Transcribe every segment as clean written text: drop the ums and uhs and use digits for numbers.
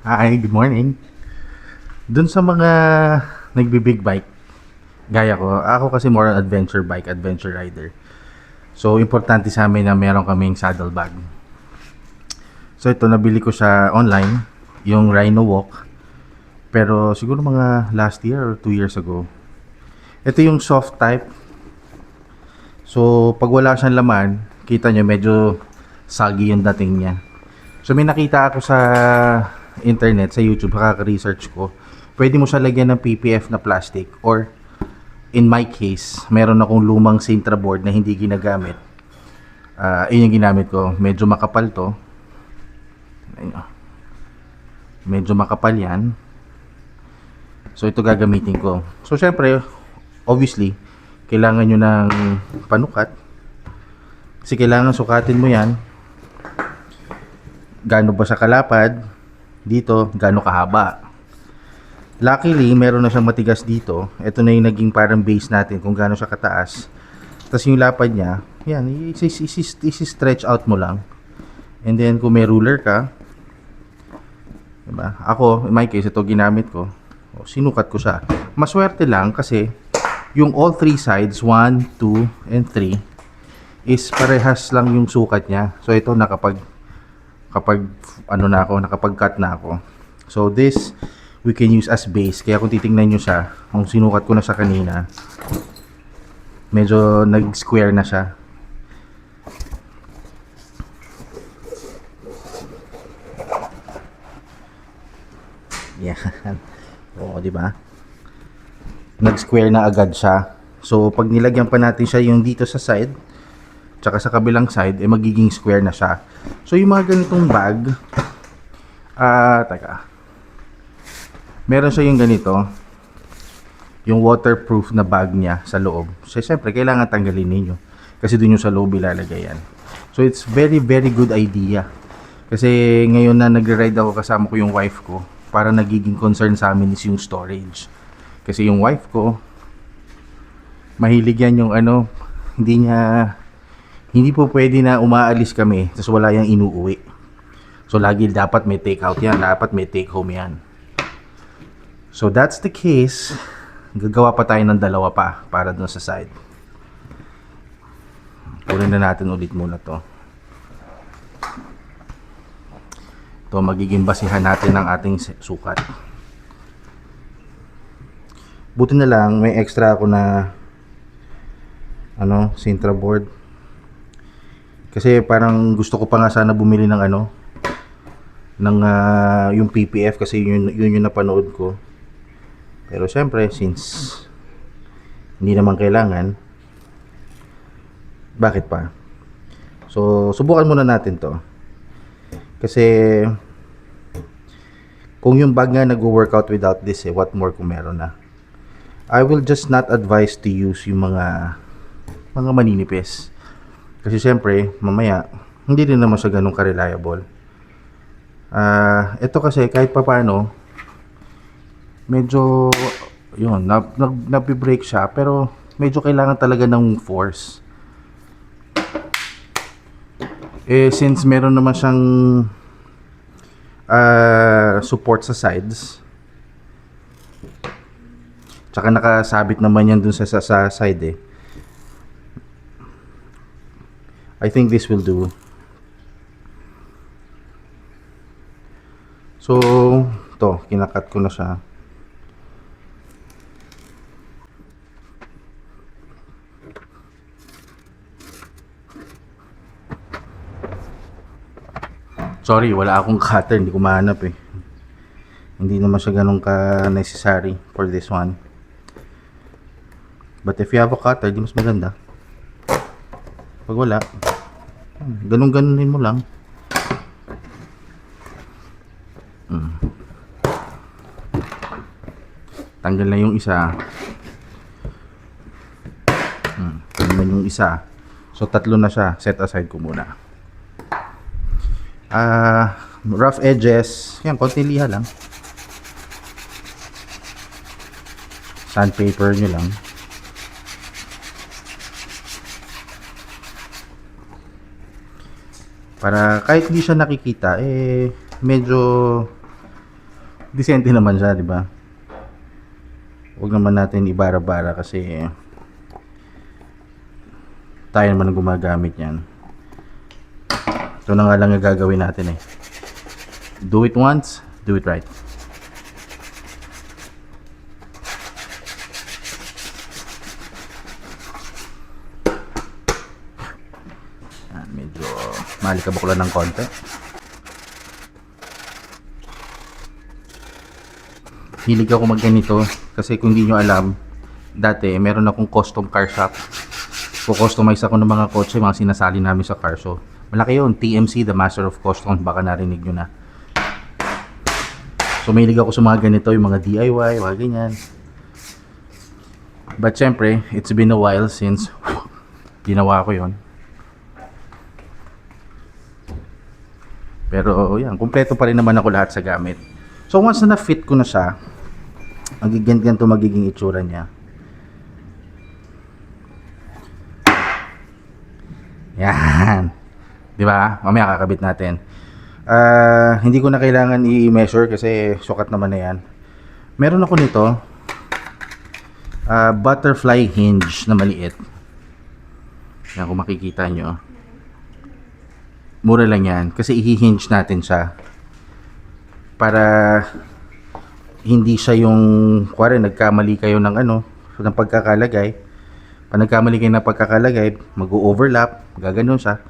Hi, good morning. Dun sa mga nagbi-big bike, gaya ko, ako kasi more on adventure bike, adventure rider. So, importante sa amin na meron kaming saddle bag. So, ito, nabili ko siya online, yung Rhino Walk. Pero siguro mga last year or 2 years ago. Ito yung soft type. So, pag wala siyang laman, kita nyo medyo soggy yung dating niya. So, may nakita ako sa internet, sa YouTube, kaka-research ko. Pwede mo siya lagyan ng PPF na plastic or in my case, meron akong lumang Sintra board na hindi ginagamit. Yun yung ginamit ko. Medyo makapal to. Ayun, medyo makapal yan. So, ito gagamitin ko. So, syempre, obviously, kailangan nyo ng panukat. Kasi kailangan sukatin mo yan. Gaano ba siya kalapad? Dito, gaano kahaba? Luckily, meron na siyang matigas dito. Ito na yung naging parang base natin kung gaano siya kataas. Tapos yung lapad niya, yan, isi-stretch out mo lang. And then, kung may ruler ka, diba? Ako, in my case, ito ginamit ko. Sinukat ko siya. Maswerte lang kasi yung all three sides, 1, 2, and 3, is parehas lang yung sukat niya. So, ito nakapag-cut na ako. So, this we can use as base. Kaya kung titingnan nyo siya, kung sinukat ko na siya kanina, medyo nag-square na siya. Yan. Oo, di ba? Nag-square na agad siya. So, pag nilagyan pa natin siya yung dito sa side, tsaka sa kabilang side, magiging square na siya. So, yung mga ganitong bag, meron siya yung ganito, yung waterproof na bag niya sa loob. So, siyempre, kailangan tanggalin ninyo. Kasi dun yung sa loob ilalagay yan. So, it's very, very good idea. Kasi ngayon na nagre-ride ako, kasama ko yung wife ko, para nagiging concern sa amin is yung storage. Kasi yung wife ko, mahilig yan yung hindi po pwede na umaalis kami tapos wala yang inuuwi. So lagi dapat may take out yan, dapat may take home yan. So that's the case. Gagawa pa tayo ng dalawa pa para dun sa side. Kunin na natin ulit muna to. Ito magiging basihan natin ng ating sukat. Buti na lang may extra ako na Sintra board. Kasi parang gusto ko pa nga sana bumili ng yung PPF kasi yun yung napanood ko. Pero syempre since hindi naman kailangan, bakit pa? So subukan muna natin to. Kasi kung yung bag nga nag-workout without this, what more kung meron na. I will just not advise to use yung mga maninipis. Kasi siyempre, mamaya, hindi din naman siya ganun ka-reliable. Ito kasi, kahit pa paano, medyo, yun, nabibrake siya, pero medyo kailangan talaga ng force. Since meron naman siyang support sa sides, tsaka nakasabit naman yan dun sa side I think this will do. So, to kinakat ko na siya. Sorry, wala akong cutter, hindi ko mahanap Hindi naman siya ganun ka necessary for this one. But if you have a cutter, di mas maganda. Pag wala, ganun-ganunin mo lang. Tanggal na yung isa. Tanggal yung isa. So, tatlo na siya. Set aside ko muna. Rough edges. Yan, konti liha lang. Sandpaper nyo lang. Para kahit hindi siya nakikita, medyo Disente naman siya, di ba? Huwag naman natin ibara-bara kasi tayo naman ang gumagamit yan. Ito na nga lang yung gagawin natin eh. Do it once, do it right. Yan, medyo malikabok lang ng konti. Hilig ako magganito kasi kung hindi nyo alam, dati meron akong custom car shop. Kukustomize ako ng mga kotse, mga sinasali namin sa car show. Malaki yun, TMC, The Master of Custom, baka narinig nyo na. So mahilig ako sa mga ganito, yung mga DIY, mga ganyan. But syempre, it's been a while since ginawa ko yon. Pero yan, kumpleto pa rin naman ako lahat sa gamit. So once na na-fit ko na siya, ang ganito magiging itsura niya. Yan. 'Di ba? Mamaya kakabit natin. Hindi ko na kailangan i-measure kasi sukat naman na 'yan. Meron ako nito. Butterfly hinge na maliit. Yan, kung makikita nyo. Mura lang yan kasi i-hinge natin siya para hindi siya yung kuwari nagkamali kayo ng ng pagkakalagay. Pag nagkamali kayo ng pagkakalagay, mag-overlap, gaganon siya.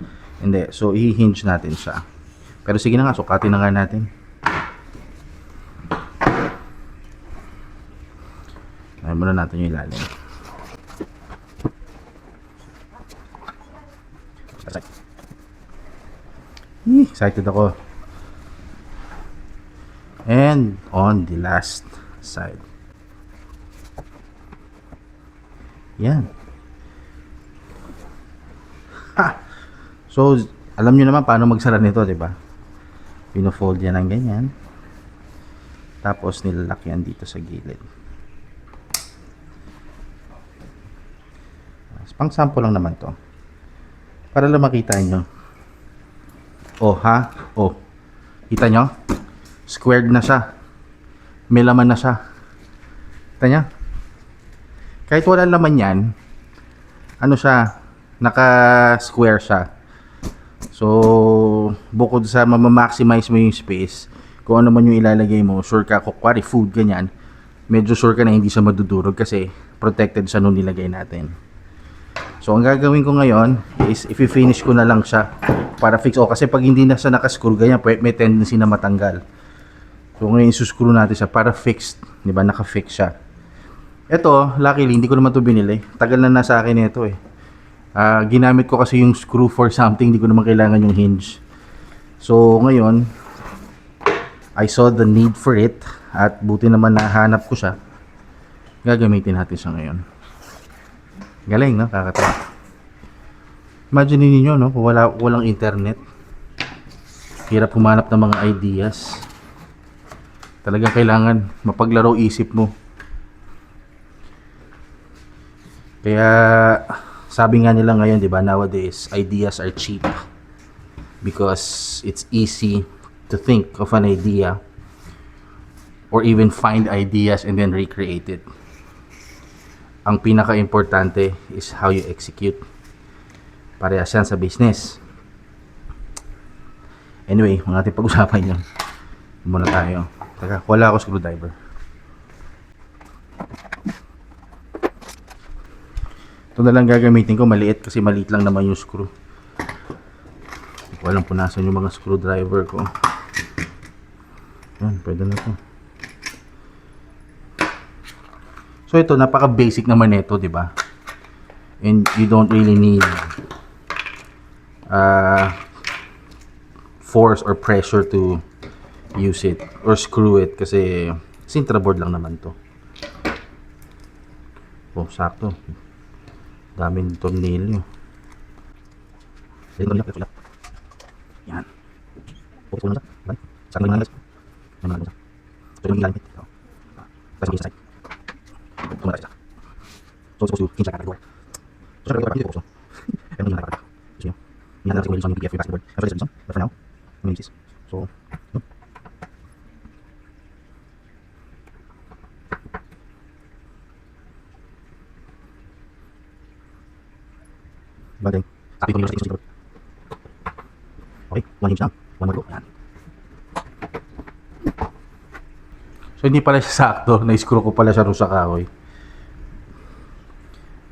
Hindi, so i-hinge natin siya. Pero sige na nga, sukatin na nga natin. Ayun muna natin yung ilalim. Excited ako. And on the last side. Yan. Ha! So, alam nyo naman paano magsara nito, di ba? Pino-fold yan ng ganyan. Tapos nilalak yan dito sa gilid. Pang sample lang naman to. Para lang makita nyo. Oh, ha? Oh. Kita nyo? Squared na siya. May laman na siya. Kita nyo? Kahit wala laman yan, ano siya, naka-square siya. So, bukod sa ma-maximize mo yung space, kung ano man yung ilalagay mo, sure ka, kukwari food, ganyan, medyo sure ka na hindi siya madudurog kasi protected siya nung nilagay natin. So, ang gagawin ko ngayon is i-finish ko na lang siya para fix. Kasi pag hindi na siya nakascrew, ganyan, may tendency na matanggal. So, ngayon isuscrew natin siya para fixed. Di ba? Naka-fix siya. Ito, luckily, hindi ko naman ito binili. Tagal na nasa akin ito eh. Ginamit ko kasi yung screw for something, hindi ko naman kailangan yung hinge. So, ngayon, I saw the need for it at buti naman nahanap ko siya. Gagamitin natin siya ngayon. Galing, no? Kakatawa. Imagine niyo, no? Kung walang internet. Hirap humanap ng mga ideas. Talagang kailangan mapaglaro isip mo. Kaya, sabi nga nila ngayon, di ba, nowadays, ideas are cheap. Because it's easy to think of an idea or even find ideas and then recreate it. Ang pinaka-importante is how you execute. Parehas yan sa business. Anyway, mga ating pag-usapan yun. Muna tayo. Teka, wala ako screwdriver. Ito na lang gagamitin ko. Maliit kasi maliit lang naman yung screw. Walang punasan yung mga screwdriver ko. Yan, pwede na ito. So ito, napaka-basic naman nito, di ba? And you don't really need force or pressure to use it or screw it kasi sintra board lang naman to. Oh, sakto. Daming tornilyo. Yan. Focus mo lang sa. Sakto lang guys. So yung ilalim ito. Tapos yung side. So supposed to hinge like that door. So siya nagkakaroon dito po. Pero hindi nakakarating. So yun. Hindi natin natin yung PDF yung basketboard. Pero this is reason. But for now, I'm going to use this. So, no. Bagay. Sakit ko yung sa okay, 1 inch lang. 1 more go. Ayan. So hindi pala siya sakto. Na-screw ko pala siya rin sa kahoy.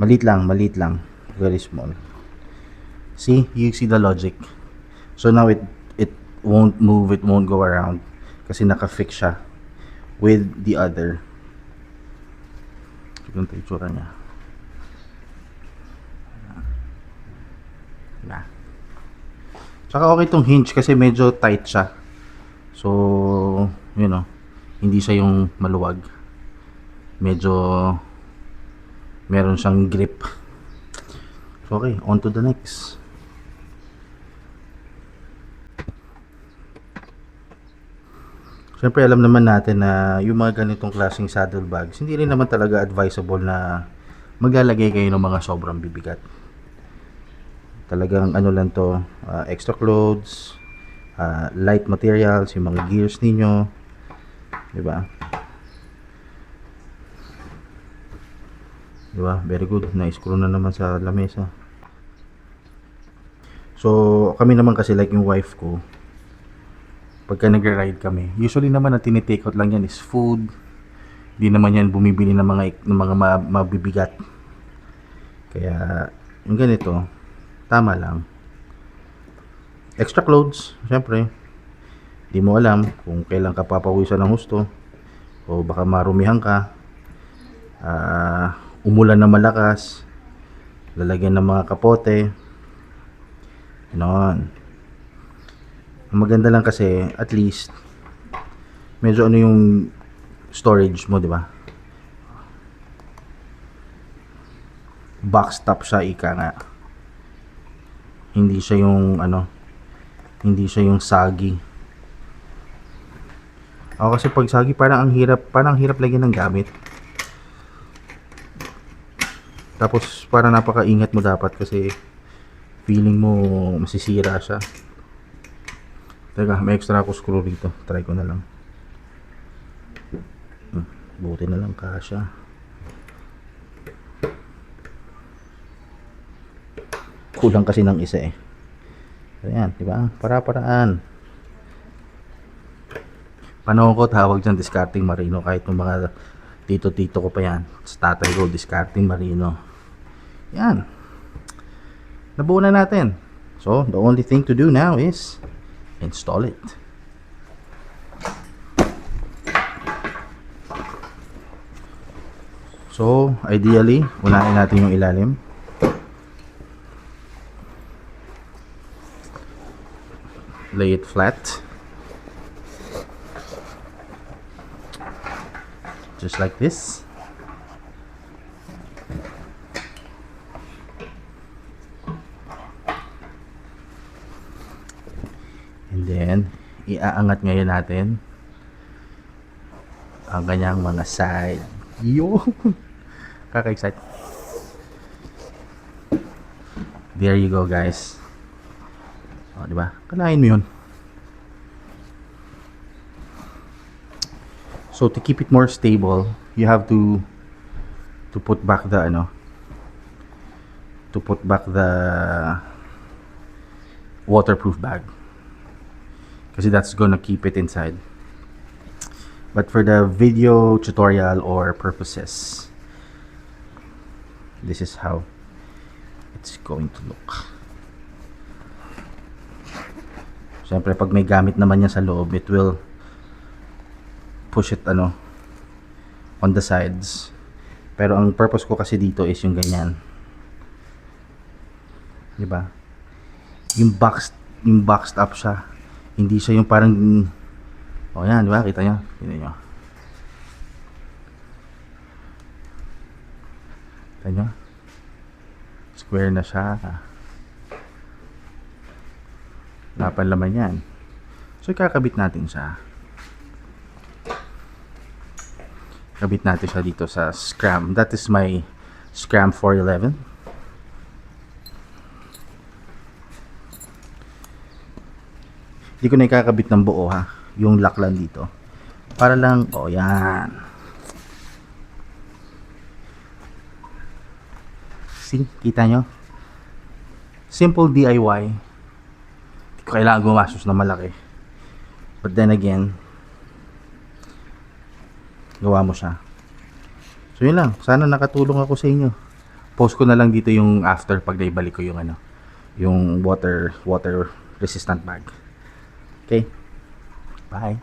Maliit lang. Very small. See? You see the logic. So now it won't move, it won't go around. Kasi naka-fix siya with the other. So ganito yung tsura niya. Diba? Tsaka okay itong hinge kasi medyo tight siya. So, yun o. Hindi siya yung maluwag. Medyo meron siyang grip. So, okay. On to the next. Siyempre, alam naman natin na yung mga ganitong klaseng saddlebags, hindi rin naman talaga advisable na maglalagay kayo ng mga sobrang bibigat. Talagang ano lang to, extra clothes, light materials, yung mga gears ninyo, diba? Diba? Very good. Na-screw na naman sa lamesa. So, kami naman kasi like yung wife ko, pagka nag-ride kami, usually naman na tinitake out lang yan is food. Di naman yan bumibili ng mga mabibigat. Kaya, yung ganito, tama lang. Extra clothes, syempre. Di mo alam kung kailan ka papawisan ng husto. O baka marumihan ka. Umulan na malakas. Lalagyan ng mga kapote. Noon. Ang maganda lang kasi, at least, medyo ano yung storage mo, di ba? Box top siya, ika nga. Hindi siya yung, hindi siya yung saggy. Ako kasi pag saggy, parang ang hirap lagyan ng gamit. Tapos, parang napakaingat mo dapat kasi feeling mo masisira siya. Teka, may extra ako screw dito. Try ko na lang. Buti na lang kasya. Kulang kasi ng isa eh. Ayan, di ba? Para-paraan. Panahon ko tawag dyan, discarding marino. Kahit ng mga tito-tito ko pa yan. Sa tatay ko, discarding marino. Yan. Nabuo na natin. So, the only thing to do now is install it. So, ideally, unahin natin yung ilalim. Lay it flat. Just like this. And then, iaangat ngayon natin ang kanyang mga side. Yo! Kaka-excite. There you go, guys. O, diba? Kalahin mo yun. So, to keep it more stable, you have to put back the, to put back the waterproof bag. Kasi that's gonna keep it inside. But for the video tutorial or purposes, this is how it's going to look. Siyempre, pag may gamit naman yan sa loob, it will push it on the sides. Pero ang purpose ko kasi dito is yung ganyan. Diba? Yung boxed up siya. Hindi siya yung parang, oh yan, diba? Kita nyo? Kita nyo? Kita nyo? Square na siya. Napanlaman yan. So, ikakabit natin siya. Kabit natin siya dito sa Scram. That is my Scram 411. Hindi ko na ikakabit ng buo ha. Yung lock lang dito. Para lang, oh yan. See? Kita nyo? Simple DIY. Hindi ko kailangan gumastos na malaki. But then again, gawa mo siya. So yun lang, sana nakatulong ako sa inyo. Post ko na lang dito yung after pag naibalik ko yung yung water resistant bag. Okay? Bye.